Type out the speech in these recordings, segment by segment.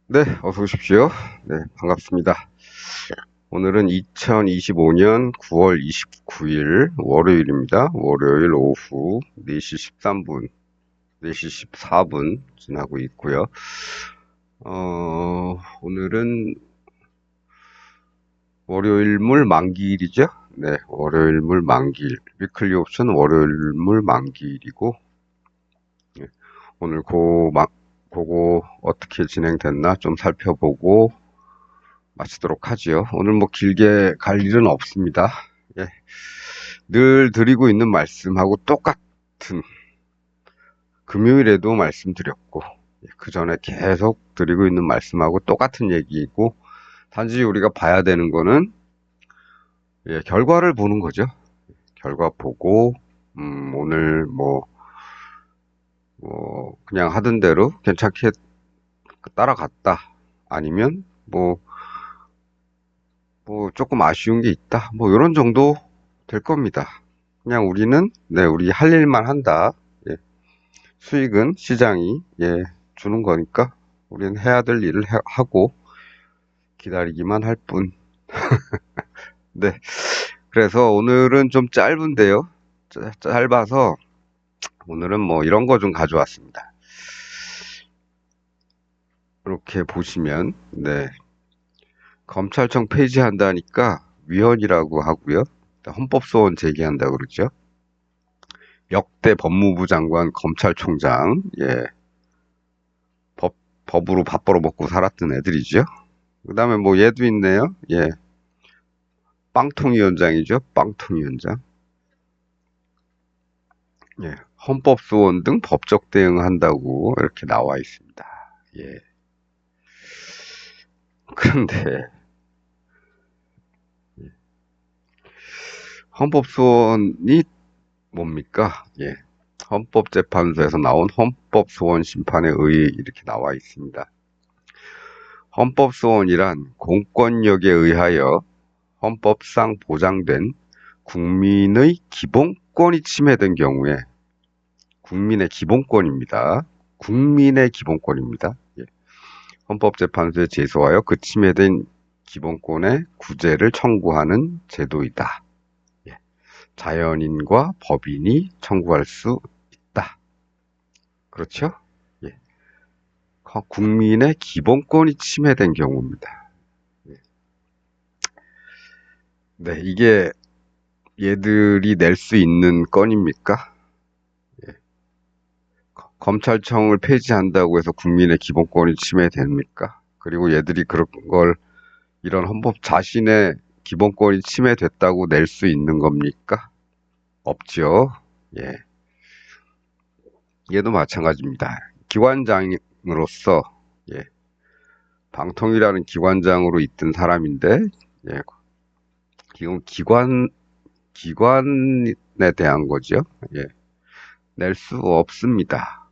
네, 어서 오십시오. 네, 반갑습니다. 오늘은 2025년 9월 29일 월요일입니다. 월요일 오후 4시 13분, 4시 14분 지나고 있고요. 오늘은 월요일물 만기일이죠? 네, 월요일물 만기일. 위클리 옵션 월요일물 만기일이고, 네, 오늘 그거 어떻게 진행됐나 좀 살펴보고, 마치도록 하지요. 오늘 뭐 길게 갈 일은 없습니다. 예. 늘 드리고 있는 말씀하고 똑같은 금요일에도 말씀드렸고 그 전에 계속 드리고 있는 말씀하고 똑같은 얘기이고 단지 우리가 봐야 되는 거는 결과를 보는 거죠. 결과 보고 오늘 그냥 하던 대로 괜찮게 따라갔다. 아니면 조금 아쉬운 게 있다. 이런 정도 될 겁니다. 그냥 우리는, 우리 할 일만 한다. 예. 수익은 시장이, 주는 거니까, 우리는 해야 될 일을 하고, 기다리기만 할 뿐. 네. 그래서 오늘은 좀 짧은데요. 짧아서, 오늘은 이런 거 좀 가져왔습니다. 이렇게 보시면, 검찰청 폐지한다니까, 위헌이라고 하고요. 헌법소원 제기한다고 그러죠. 역대 법무부 장관, 검찰총장, 법으로 밥 벌어먹고 살았던 애들이죠. 그 다음에 얘도 있네요. 빵통위원장이죠. 빵통위원장. 헌법소원 등 법적 대응한다고 이렇게 나와 있습니다. 그런데, 헌법소원이 뭡니까? 헌법재판소에서 나온 헌법소원 심판에 의해 이렇게 나와 있습니다. 헌법소원이란 공권력에 의하여 헌법상 보장된 국민의 기본권이 침해된 경우에 국민의 기본권입니다. 국민의 기본권입니다. 헌법재판소에 제소하여 그 침해된 기본권의 구제를 청구하는 제도이다. 자연인과 법인이 청구할 수 있다. 그렇죠? 국민의 기본권이 침해된 경우입니다. 네, 이게 얘들이 낼 수 있는 건입니까? 검찰청을 폐지한다고 해서 국민의 기본권이 침해됩니까? 그리고 얘들이 그런 걸 이런 헌법 자신의 기본권이 침해됐다고 낼 수 있는 겁니까? 없죠. 얘도 마찬가지입니다. 기관장으로서 방통위라는 기관장으로 있던 사람인데 지금 기관에 대한 거죠. 낼 수 없습니다.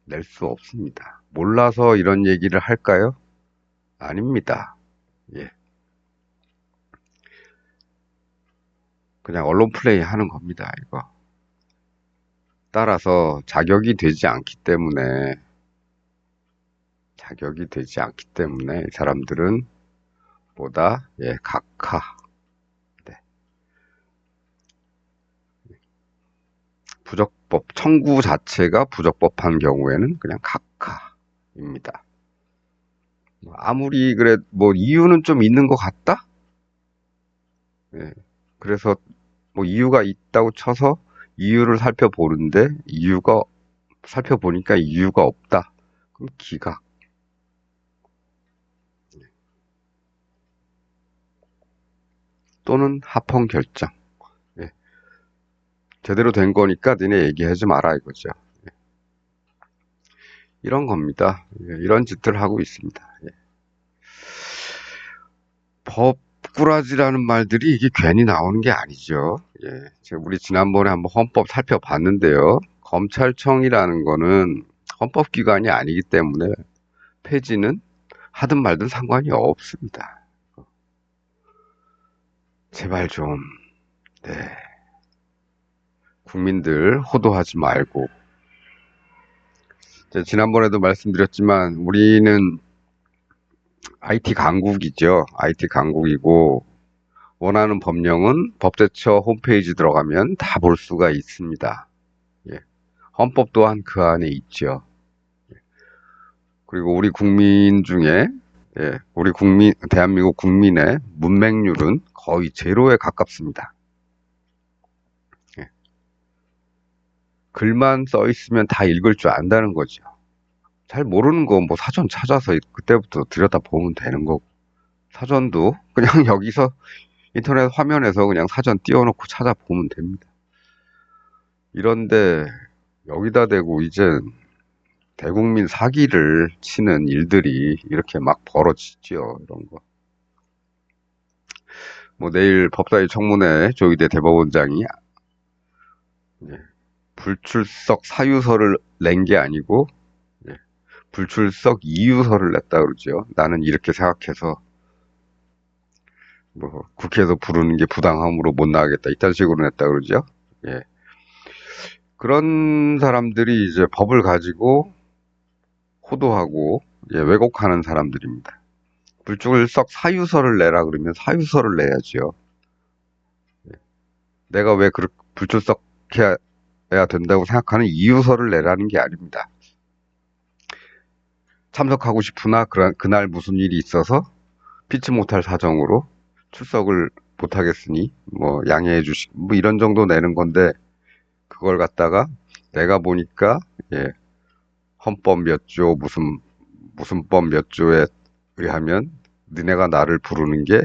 낼 수 없습니다. 몰라서 이런 얘기를 할까요? 아닙니다. 그냥 언론 플레이 하는 겁니다, 이거. 따라서 자격이 되지 않기 때문에 이 사람들은 보다 각하. 부적법 청구 자체가 부적법한 경우에는 그냥 각하입니다. 아무리 그래 이유는 좀 있는 것 같다. 그래서 이유가 있다고 쳐서 이유를 살펴보니까 이유가 없다. 그럼 기각. 또는 합헌 결정. 제대로 된 거니까 니네 얘기하지 마라 이거죠. 이런 겁니다. 이런 짓들 하고 있습니다. 법꾸라지라는 말들이 이게 괜히 나오는 게 아니죠. 우리 지난번에 한번 헌법 살펴봤는데요. 검찰청이라는 거는 헌법기관이 아니기 때문에 폐지는 하든 말든 상관이 없습니다. 제발 좀, 국민들 호도하지 말고, 제가 지난번에도 말씀드렸지만 우리는 IT 강국이죠. IT 강국이고 원하는 법령은 법제처 홈페이지 들어가면 다 볼 수가 있습니다. 예. 헌법 또한 그 안에 있죠. 그리고 우리 국민 중에 우리 국민 대한민국 국민의 문맹률은 거의 제로에 가깝습니다. 예. 글만 써 있으면 다 읽을 줄 안다는 거죠. 잘 모르는 거 뭐 사전 찾아서 그때부터 들여다 보면 되는 거고 사전도 그냥 여기서 인터넷 화면에서 그냥 사전 띄워놓고 찾아보면 됩니다. 이런데 여기다 대고 이제 대국민 사기를 치는 일들이 이렇게 막 벌어지죠. 이런 거. 뭐 내일 법사위 청문회 조희대 대법원장이 불출석 사유서를 낸 게 아니고 불출석 이유서를 냈다 그러죠. 나는 이렇게 생각해서 뭐 국회에서 부르는 게 부당함으로 못 나가겠다 이딴 식으로 냈다 그러죠. 예. 그런 사람들이 이제 법을 가지고 호도하고 왜곡하는 사람들입니다. 불출석 사유서를 내라 그러면 사유서를 내야죠. 내가 왜 불출석해야 된다고 생각하는 이유서를 내라는 게 아닙니다. 참석하고 싶으나 그날 무슨 일이 있어서 피치 못할 사정으로 출석을 못하겠으니 뭐 양해해 뭐 이런 정도 내는 건데 그걸 갖다가 내가 보니까 헌법 몇 조 무슨 법 몇 조에 의하면 너네가 나를 부르는 게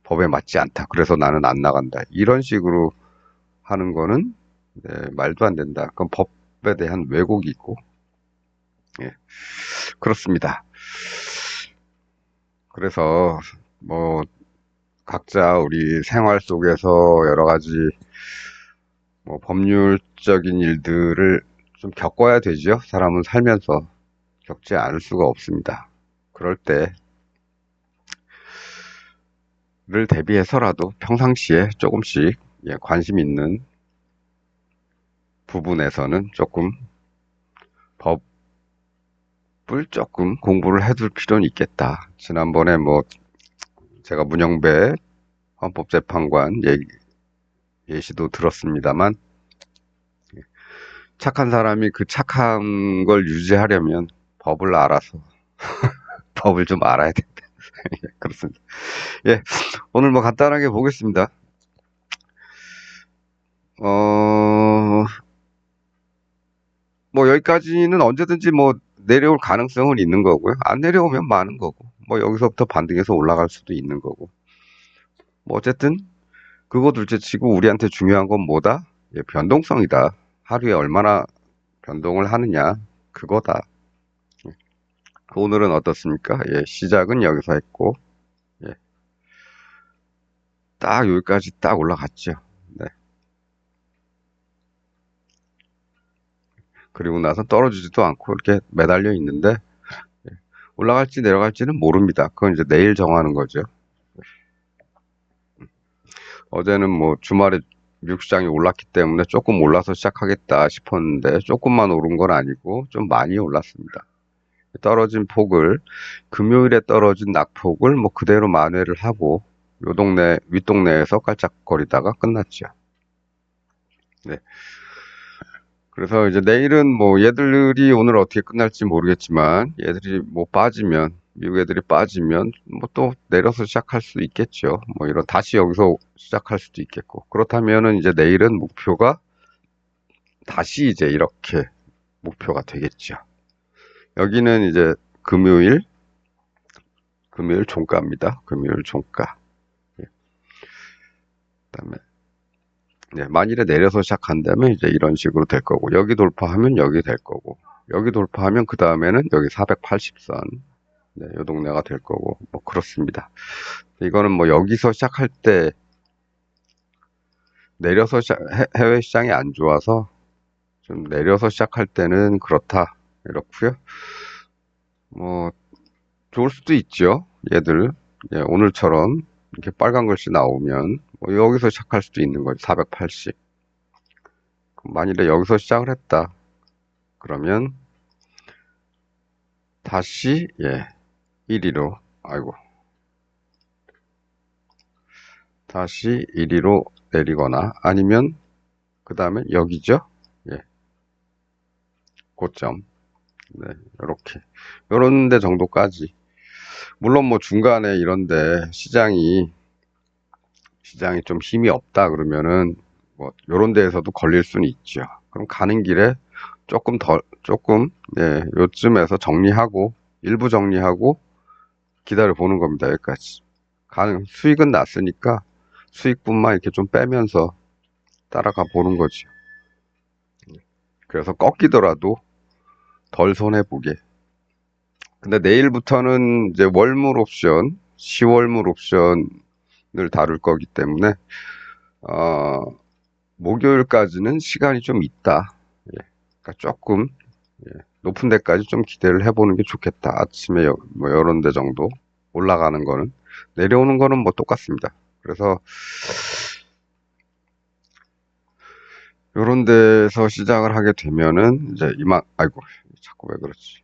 법에 맞지 않다. 그래서 나는 안 나간다. 이런 식으로 하는 거는 말도 안 된다. 그건 법에 대한 왜곡이고 그렇습니다. 그래서 뭐 각자 우리 생활 속에서 여러 가지 뭐 법률적인 일들을 좀 겪어야 되죠. 사람은 살면서 겪지 않을 수가 없습니다. 그럴 때를 대비해서라도 평상시에 조금씩 관심 있는 부분에서는 조금 법을 조금 공부를 해둘 필요는 있겠다. 지난번에 뭐 제가 문영배 헌법재판관 예시도 들었습니다.만 착한 사람이 그 착한 걸 유지하려면 법을 알아서 법을 좀 알아야 된다. 그렇습니다. 오늘 뭐 간단하게 보겠습니다. 뭐 여기까지는 언제든지 뭐 내려올 가능성은 있는 거고요. 안 내려오면 많은 거고, 뭐 여기서부터 반등해서 올라갈 수도 있는 거고. 뭐 어쨌든 그거 둘째치고 우리한테 중요한 건 뭐다? 변동성이다. 하루에 얼마나 변동을 하느냐 그거다. 오늘은 어떻습니까? 시작은 여기서 했고 딱 여기까지 딱 올라갔죠. 네. 그리고 나서 떨어지지도 않고 이렇게 매달려 있는데 올라갈지 내려갈지는 모릅니다. 그건 이제 내일 정하는 거죠. 어제는 뭐 주말에 미국 시장이 올랐기 때문에 조금 올라서 시작하겠다 싶었는데 조금만 오른 건 아니고 좀 많이 올랐습니다. 떨어진 폭을 금요일에 떨어진 낙폭을 뭐 그대로 만회를 하고 요 동네 윗동네에서 깔짝거리다가 끝났죠. 네. 그래서 이제 내일은 뭐 얘들이 오늘 어떻게 끝날지 모르겠지만 얘들이 뭐 빠지면 미국 애들이 빠지면 뭐 또 내려서 시작할 수 있겠죠. 뭐 이런 다시 여기서 시작할 수도 있겠고 그렇다면은 이제 내일은 목표가 다시 이제 이렇게 목표가 되겠죠. 여기는 이제 금요일 종가입니다. 금요일 종가. 그다음에 만일에 내려서 시작한다면 이제 이런 식으로 될 거고 여기 돌파하면 여기 될 거고 여기 돌파하면 그 다음에는 여기 480선 요 동네가 될 거고 뭐 그렇습니다. 이거는 뭐 여기서 시작할 때 내려서 해외 시장이 안 좋아서 좀 내려서 시작할 때는 그렇다 이렇고요. 뭐 좋을 수도 있죠. 얘들 오늘처럼 이렇게 빨간 글씨 나오면 뭐 여기서 시작할 수도 있는 거죠. 480. 만일에 여기서 시작을 했다. 그러면 다시 1위로 다시 1위로 내리거나 아니면 그 다음에 여기죠. 고점. 네, 이렇게 요런 데 정도까지. 물론 뭐 중간에 이런데 시장이 좀 힘이 없다 그러면은 뭐 요런 데에서도 걸릴 수는 있죠. 그럼 가는 길에 조금 요쯤에서 정리하고 일부 정리하고 기다려 보는 겁니다. 여기까지. 수익은 났으니까 수익분만 이렇게 좀 빼면서 따라가 보는 거죠. 그래서 꺾이더라도 덜 손해보게. 근데 내일부터는 이제 월물 옵션, 10월물 옵션을 다룰 거기 때문에, 목요일까지는 시간이 좀 있다. 그러니까 조금, 높은 데까지 좀 기대를 해보는 게 좋겠다. 아침에 뭐 이런 데 정도 올라가는 거는. 내려오는 거는 뭐 똑같습니다. 그래서, 요런 데서 시작을 하게 되면은, 이제 아이고, 자꾸 왜 그러지?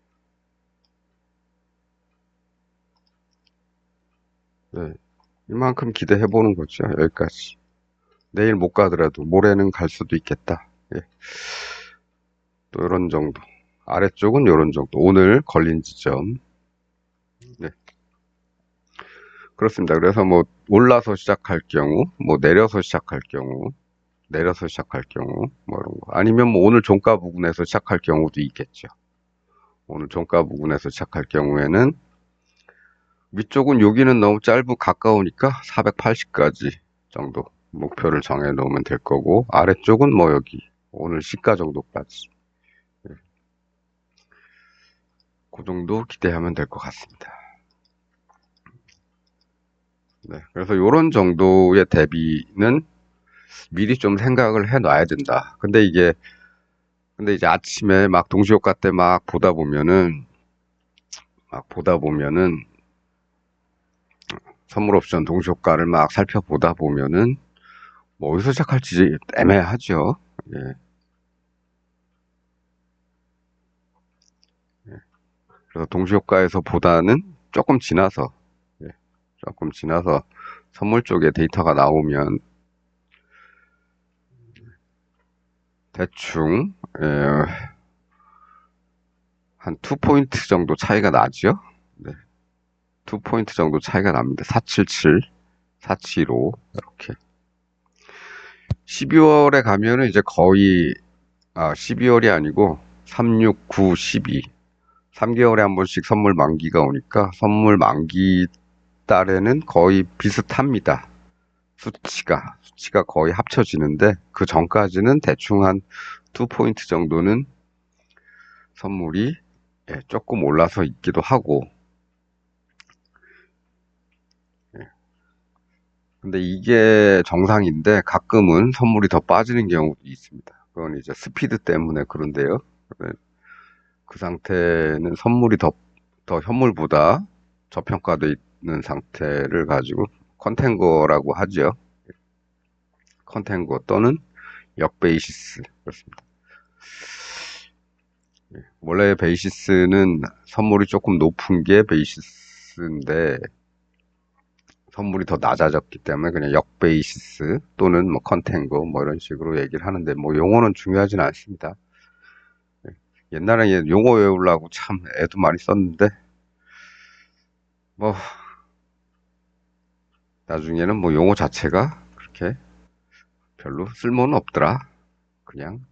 네, 이만큼 기대해 보는 거죠. 여기까지. 내일 못 가더라도 모레는 갈 수도 있겠다. 또 이런 정도. 아래쪽은 이런 정도. 오늘 걸린 지점. 네, 그렇습니다. 그래서 뭐 올라서 시작할 경우, 뭐 내려서 시작할 경우, 뭐 이런 거. 아니면 뭐 오늘 종가 부근에서 시작할 경우도 있겠죠. 오늘 종가 부근에서 시작할 경우에는 위쪽은 여기는 너무 가까우니까 480까지 정도 목표를 정해 놓으면 될 거고, 아래쪽은 뭐 여기 오늘 시가 정도까지. 그 정도 기대하면 될 것 같습니다. 네, 그래서 이런 정도의 대비는 미리 좀 생각을 해 놔야 된다. 근데 이제 아침에 막 동시효과 때 막 보다 보면은 선물 옵션 동시효과를 막 살펴보다 보면은 뭐 어디서 시작할지 애매하죠. 예. 그래서 동시효과에서 보다는 예, 조금 지나서 선물 쪽에 데이터가 나오면 대충 한 2포인트 정도 차이가 나죠. 네, 2포인트 정도 차이가 납니다. 477, 475 이렇게. 12월에 가면은 이제 거의 12월이 아니고 3, 6, 9, 12 3개월에 한 번씩 선물 만기가 오니까 선물 만기 달에는 거의 비슷합니다. 수치가 거의 합쳐지는데 그 전까지는 대충 한 2포인트 정도는 선물이 조금 올라서 있기도 하고, 근데 이게 정상인데 가끔은 선물이 더 빠지는 경우도 있습니다. 그건 이제 스피드 때문에 그런데요. 네, 그 상태는 선물이 더 현물보다 저평가되어 있는 상태를 가지고 컨탱거라고 하죠. 컨탱거 또는 역베이시스. 그렇습니다. 원래 베이시스는 선물이 조금 높은 게 베이시스인데 선물이 더 낮아졌기 때문에 그냥 역베이시스 또는 뭐 컨탱고 뭐 이런 식으로 얘기를 하는데 뭐 용어는 중요하진 않습니다. 옛날에 용어 외우려고 참 애도 많이 썼는데 뭐 나중에는 뭐 용어 자체가 그렇게 별로 쓸모는 없더라. 그냥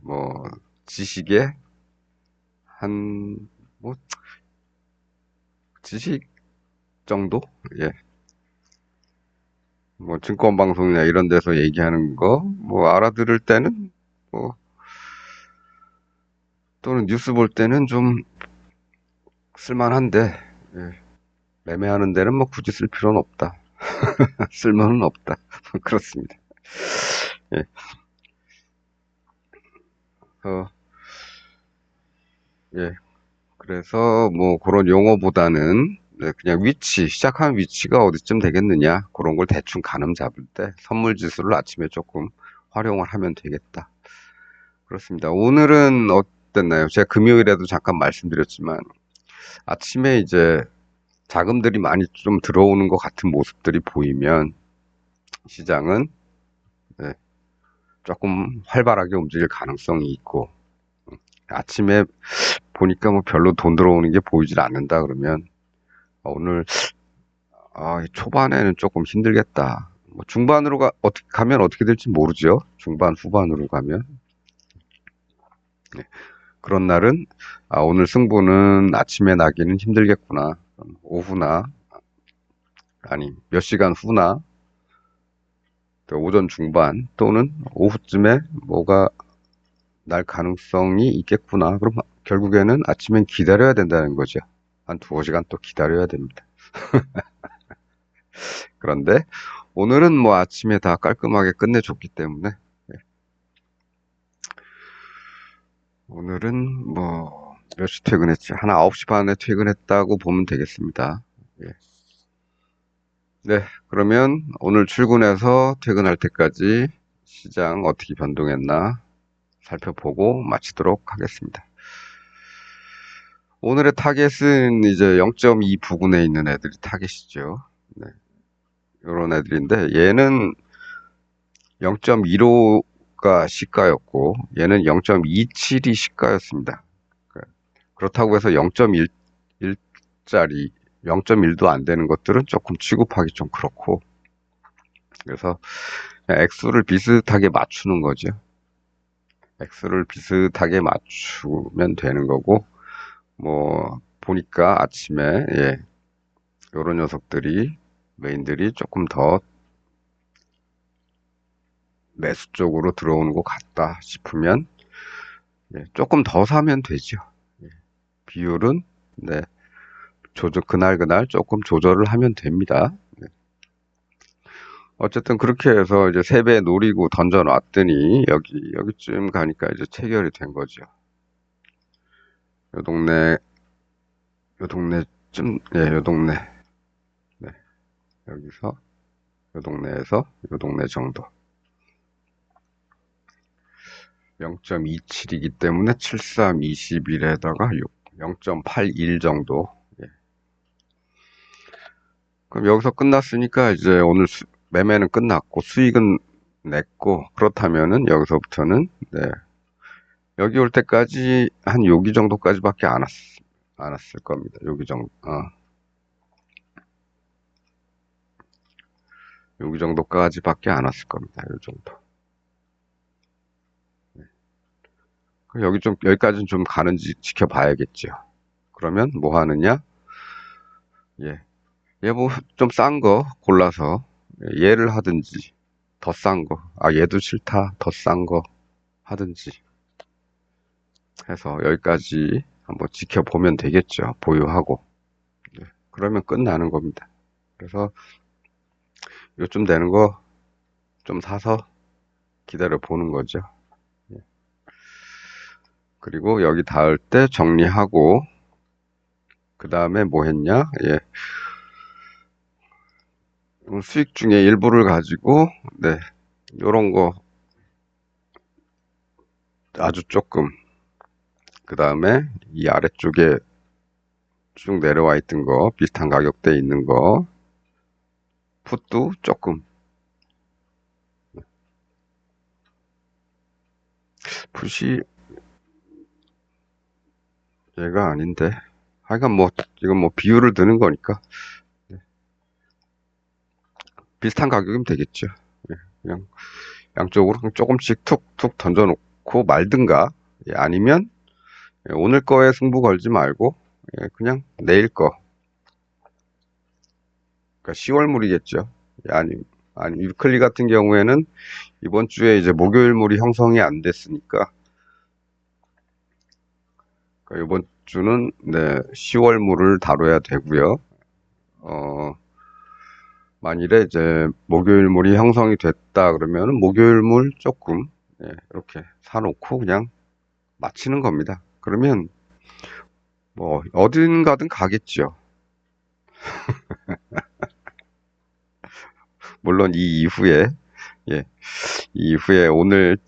뭐 지식의 뭐 지식 정도? 예. 뭐 증권방송이나 이런 데서 얘기하는 거 뭐 알아들을 때는 뭐 또는 뉴스 볼 때는 좀 쓸만한데 매매하는 데는 뭐 굳이 쓸 필요는 없다. 쓸모는 없다. 그렇습니다. 예. 어, 예. 그래서 뭐 그런 용어보다는 그냥 시작한 위치가 어디쯤 되겠느냐 그런 걸 대충 가늠 잡을 때 선물 지수를 아침에 조금 활용을 하면 되겠다. 그렇습니다. 오늘은 어땠나요? 제가 금요일에도 잠깐 말씀드렸지만 아침에 이제 자금들이 많이 좀 들어오는 것 같은 모습들이 보이면 시장은 네, 조금 활발하게 움직일 가능성이 있고 아침에 보니까 뭐 별로 돈 들어오는 게 보이질 않는다 그러면 오늘 초반에는 조금 힘들겠다. 뭐 중반으로 어떻게 가면 어떻게 될지 모르죠. 중반 후반으로 가면 네, 그런 날은 오늘 승부는 아침에 나기는 힘들겠구나. 오후나 아니 몇 시간 후나 오전 중반 또는 오후쯤에 뭐가 날 가능성이 있겠구나. 그럼 결국에는 아침엔 기다려야 된다는 거죠. 한 두어 시간 또 기다려야 됩니다. 그런데 오늘은 뭐 아침에 다 깔끔하게 끝내줬기 때문에 오늘은 뭐 몇 시 퇴근했지? 한 9시 반에 퇴근했다고 보면 되겠습니다. 예. 네, 그러면 오늘 출근해서 퇴근할 때까지 시장 어떻게 변동했나 살펴보고 마치도록 하겠습니다. 오늘의 타겟은 이제 0.2 부근에 있는 애들이 타겟이죠. 네, 이런 애들인데 얘는 0.15가 시가였고 얘는 0.27이 시가였습니다. 그렇다고 해서 0.1짜리 0.1도 안 되는 것들은 조금 취급하기 좀 그렇고 그래서 액수를 비슷하게 맞추는 거죠. 액수를 비슷하게 맞추면 되는 거고 뭐 보니까 아침에 요런 녀석들이 메인들이 조금 더 매수 쪽으로 들어오는 것 같다 싶으면 조금 더 사면 되죠. 비율은 네, 그날 조금 조절을 하면 됩니다. 네. 어쨌든 그렇게 해서 이제 3배 노리고 던져 놨더니 여기쯤 가니까 이제 체결이 된 거죠. 요 동네 요 동네 네, 여기서 요 동네에서 요 동네 정도 0.27이기 때문에 73, 21에다가 0.81 정도. 예. 그럼 여기서 끝났으니까 이제 오늘 매매는 끝났고 수익은 냈고 그렇다면은 여기서부터는 네, 여기 올 때까지 한 여기 정도까지밖에 안 왔을 겁니다. 여기 정도. 여기 정도까지밖에 안 왔을 겁니다. 이 정도. 여기까지는 좀 가는지 지켜봐야겠죠. 그러면 뭐 하느냐? 예. 얘 뭐 좀 싼 거 골라서 얘를 하든지 더 싼 거. 얘도 싫다. 더 싼 거 하든지 해서 여기까지 한번 지켜보면 되겠죠. 보유하고. 네. 그러면 끝나는 겁니다. 그래서 요쯤 되는 거 좀 사서 기다려 보는 거죠. 그리고 여기 닿을 때 정리하고 그 다음에 뭐 했냐? 수익 중에 일부를 가지고 네, 요런 거 아주 조금 그 다음에 이 아래쪽에 쭉 내려와 있던 거 비슷한 가격대에 있는 거 풋도 조금 풋이 얘가 아닌데 하여간 뭐 이건 뭐 비율을 드는 거니까 비슷한 가격이면 되겠죠. 그냥 양쪽으로 조금씩 툭툭 던져놓고 말든가 아니면 오늘 거에 승부 걸지 말고 그냥 내일 거 그러니까 10월물이겠죠. 아니 위클리 같은 경우에는 이번 주에 이제 목요일물이 형성이 안 됐으니까 그러니까 이번 주는 네, 10월물을 다뤄야 되고요. 만일에 이제 목요일물이 형성이 됐다 그러면 목요일물 조금 이렇게 사놓고 그냥 마치는 겁니다. 그러면 뭐 어딘가든 가겠죠. 물론 이 이후에 이 이후에 오늘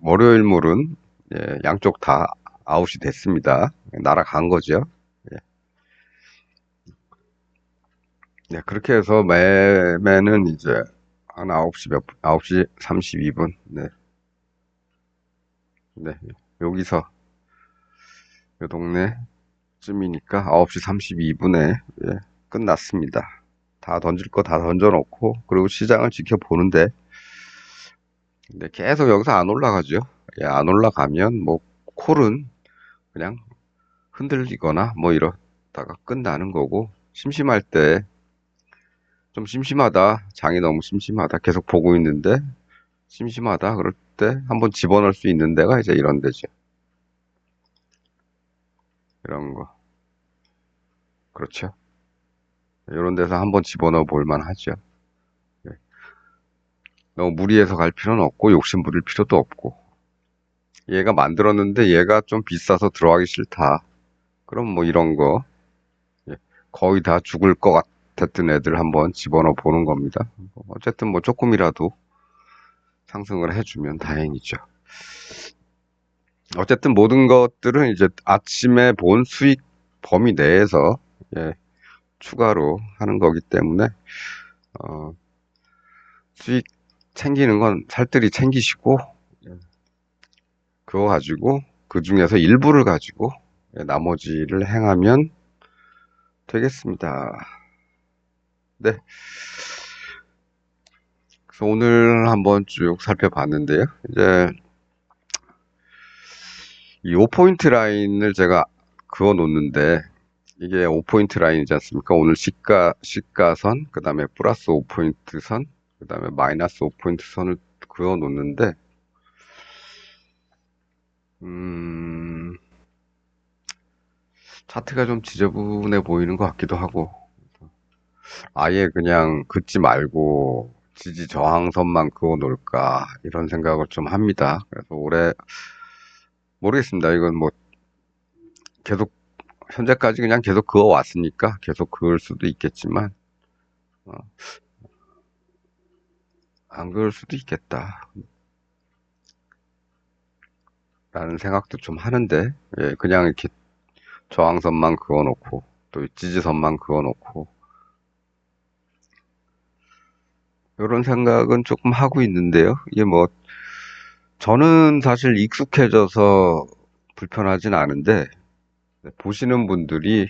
월요일물은 예, 양쪽 다 아웃이 됐습니다. 날아간 거죠. 예. 네, 그렇게 해서 매매는 이제 한 9시 32분. 네. 네. 여기서 요 동네쯤이니까 9시 32분에 예, 끝났습니다. 다 던질 거 다 던져놓고 그리고 시장을 지켜보는데 근데 계속 여기서 안 올라가죠. 예, 안 올라가면 뭐 콜은 그냥 흔들리거나 뭐 이러다가 끝나는 거고 심심할 때 좀 심심하다 장이 너무 심심하다 계속 보고 있는데 심심하다 그럴 때 한번 집어넣을 수 있는 데가 이제 이런 데죠. 이런 거 그렇죠. 이런 데서 한번 집어넣어 볼 만하죠. 예. 너무 무리해서 갈 필요는 없고 욕심 부릴 필요도 없고 얘가 만들었는데 얘가 좀 비싸서 들어가기 싫다. 그럼 뭐 이런 거 예. 거의 다 죽을 것 같았던 애들 한번 집어넣어 보는 겁니다. 어쨌든 뭐 조금이라도 상승을 해주면 다행이죠. 어쨌든 모든 것들은 이제 아침에 본 수익 범위 내에서 예, 추가로 하는 거기 때문에 어, 수익 챙기는 건 살뜰히 챙기시고 예, 그거 가지고 그 중에서 일부를 가지고 예, 나머지를 행하면 되겠습니다. 네, 그래서 오늘 한번 쭉 살펴봤는데요. 이제 이 5포인트 라인을 제가 그어 놓는데 이게 5포인트 라인이지 않습니까? 오늘 시가선, 그 다음에 플러스 5포인트 선, 그 다음에 마이너스 5포인트 선을 그어 놓는데, 음, 차트가 좀 지저분해 보이는 것 같기도 하고, 아예 그냥 긋지 말고 지지 저항선만 그어 놓을까, 이런 생각을 좀 합니다. 그래서 올해, 모르겠습니다. 이건 뭐 계속, 현재까지 그냥 계속 그어 왔으니까 계속 그을 수도 있겠지만, 어, 안 그을 수도 있겠다. 라는 생각도 좀 하는데, 예, 그냥 이렇게 저항선만 그어놓고, 또 지지선만 그어놓고, 이런 생각은 조금 하고 있는데요. 이게 뭐, 저는 사실 익숙해져서 불편하진 않은데, 보시는 분들이,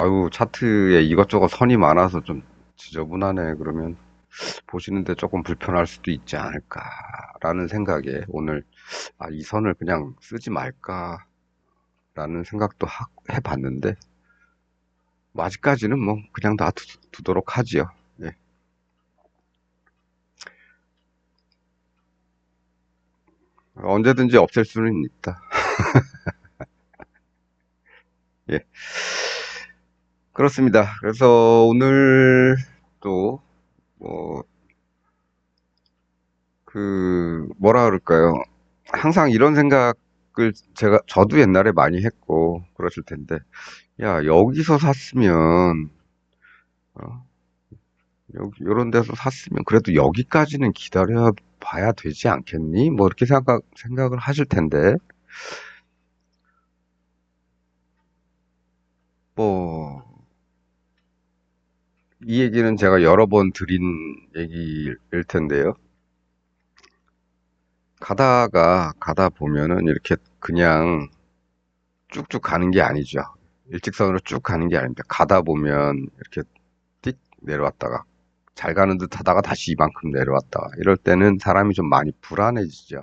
아유, 차트에 이것저것 선이 많아서 좀 지저분하네. 그러면 보시는데 조금 불편할 수도 있지 않을까라는 생각에 오늘, 아, 이 선을 그냥 쓰지 말까라는 생각도 해봤는데, 뭐 아직까지는 뭐 그냥 놔두도록 하지요. 예. 언제든지 없앨 수는 있다. 예. 그렇습니다. 그래서 오늘 또, 뭐, 뭐라 그럴까요? 항상 이런 생각을 저도 옛날에 많이 했고, 그러실 텐데, 야, 여기서 샀으면, 어, 요런 데서 샀으면, 그래도 여기까지는 기다려 봐야 되지 않겠니? 뭐, 이렇게 생각을 하실 텐데, 뭐, 이 얘기는 제가 여러 번 드린 얘기일 텐데요. 가다 보면은 이렇게 그냥 쭉쭉 가는 게 아니죠. 일직선으로 쭉 가는 게 아닙니다. 가다 보면 이렇게 띡 내려왔다가 잘 가는 듯 하다가 다시 이만큼 내려왔다가 이럴 때는 사람이 좀 많이 불안해지죠.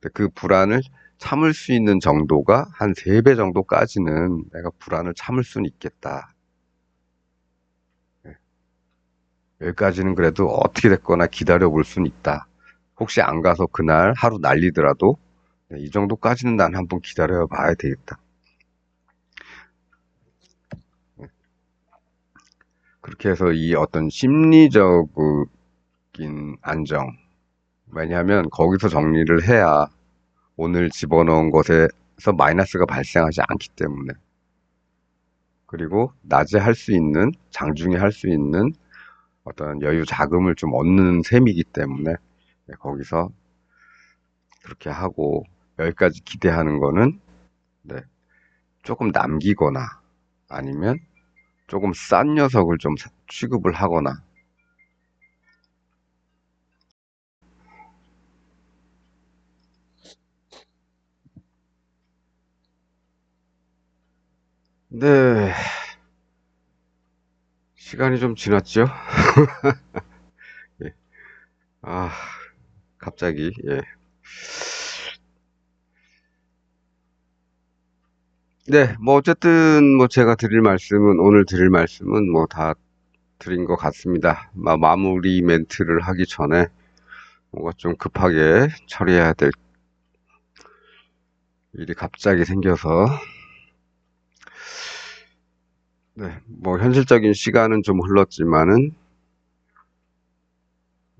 근데 그 불안을 참을 수 있는 정도가 한 3배 정도까지는 내가 불안을 참을 수는 있겠다. 예, 여기까지는 그래도 어떻게 됐거나 기다려 볼 수는 있다. 혹시 안 가서 그날 하루 날리더라도 네, 이 정도까지는 난 한번 기다려 봐야 되겠다. 그렇게 해서 이 어떤 심리적인 안정. 왜냐하면 거기서 정리를 해야 오늘 집어넣은 것에서 마이너스가 발생하지 않기 때문에. 그리고 낮에 할 수 있는, 장중에 할 수 있는 어떤 여유 자금을 좀 얻는 셈이기 때문에 네, 거기서 그렇게 하고, 여기까지 기대하는 거는, 네, 조금 남기거나, 아니면 조금 싼 녀석을 좀 취급을 하거나, 네, 시간이 좀 지났죠? 예. 아, 갑자기, 예. 네, 뭐, 어쨌든, 뭐, 제가 오늘 드릴 말씀은 뭐, 다 드린 것 같습니다. 마무리 멘트를 하기 전에, 뭔가 좀 급하게 처리해야 될 일이 갑자기 생겨서, 네, 뭐, 현실적인 시간은 좀 흘렀지만은,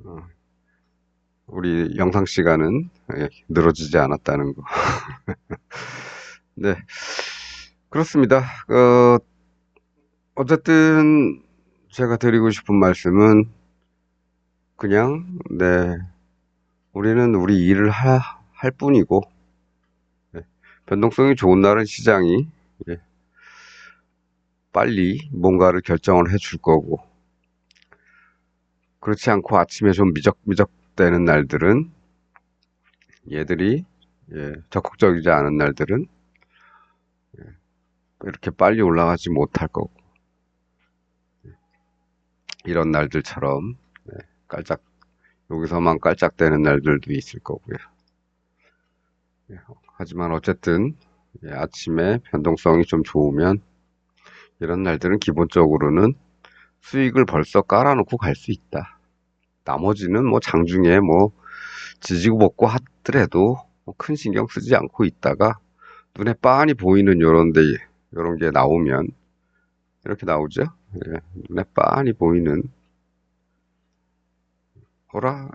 어, 우리 영상 시간은 예, 늘어지지 않았다는 거. 네, 그렇습니다. 어쨌든, 제가 드리고 싶은 말씀은, 그냥, 네, 우리는 우리 일을 할 뿐이고, 예, 변동성이 좋은 날은 시장이 예, 빨리 뭔가를 결정을 해줄 거고, 그렇지 않고 아침에 좀 미적미적 되는 날들은 얘들이 예, 적극적이지 않은 날들은 이렇게 빨리 올라가지 못할 거고, 이런 날들처럼 깔짝 여기서만 깔짝대는 날들도 있을 거고요. 예, 하지만 어쨌든 예, 아침에 변동성이 좀 좋으면 이런 날들은 기본적으로는 수익을 벌써 깔아놓고 갈 수 있다. 나머지는 뭐 장중에 뭐 지지고 볶고 하더라도 뭐큰 신경 쓰지 않고 있다가 눈에 빤히 보이는 요런 게 나오면 이렇게 나오죠. 예, 눈에 빤히 보이는 어라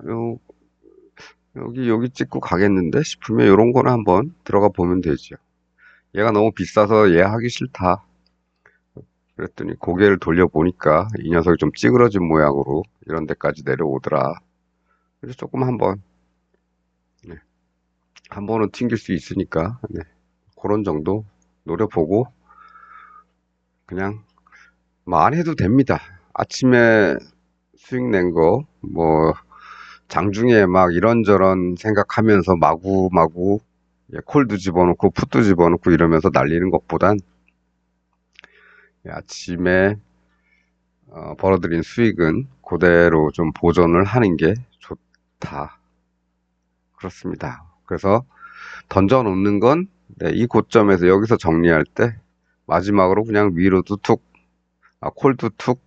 여기 찍고 가겠는데 싶으면 요런 거는 한번 들어가 보면 되죠. 얘가 너무 비싸서 얘 하기 싫다. 그랬더니 고개를 돌려보니까 이 녀석이 좀 찌그러진 모양으로 이런 데까지 내려오더라. 그래서 조금 한번 네, 한 번은 튕길 수 있으니까 네, 그런 정도 노려보고 그냥 뭐 안 해도 됩니다. 아침에 수익 낸 거, 뭐, 장중에 막 이런저런 생각하면서 마구마구 콜도 집어넣고 풋도 집어넣고 이러면서 날리는 것보단 아침에 벌어들인 수익은 그대로 좀 보존을 하는 게 좋다. 그렇습니다. 그래서 던져놓는 건 이 고점에서 여기서 정리할 때 마지막으로 그냥 위로도 툭, 콜도 툭,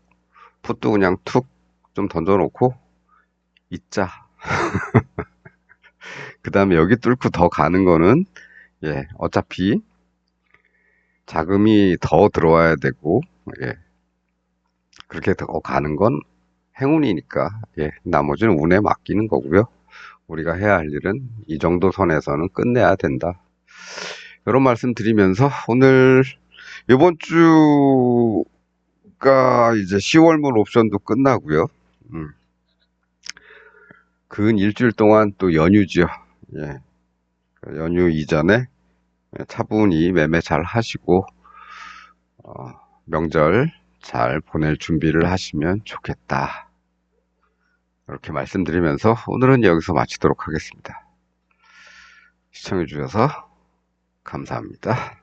풋도 그냥 툭 좀 던져놓고 있자. 그 다음에 여기 뚫고 더 가는 거는, 예, 어차피 자금이 더 들어와야 되고, 예, 그렇게 더 가는 건 행운이니까, 예, 나머지는 운에 맡기는 거고요. 우리가 해야 할 일은 이 정도 선에서는 끝내야 된다. 이런 말씀 드리면서 오늘, 이번 주가 이제 10월물 옵션도 끝나고요. 근 일주일 동안 또 연휴죠. 예, 연휴 이전에 차분히 매매 잘 하시고, 명절 잘 보낼 준비를 하시면 좋겠다. 이렇게 말씀드리면서 오늘은 여기서 마치도록 하겠습니다. 시청해주셔서 감사합니다.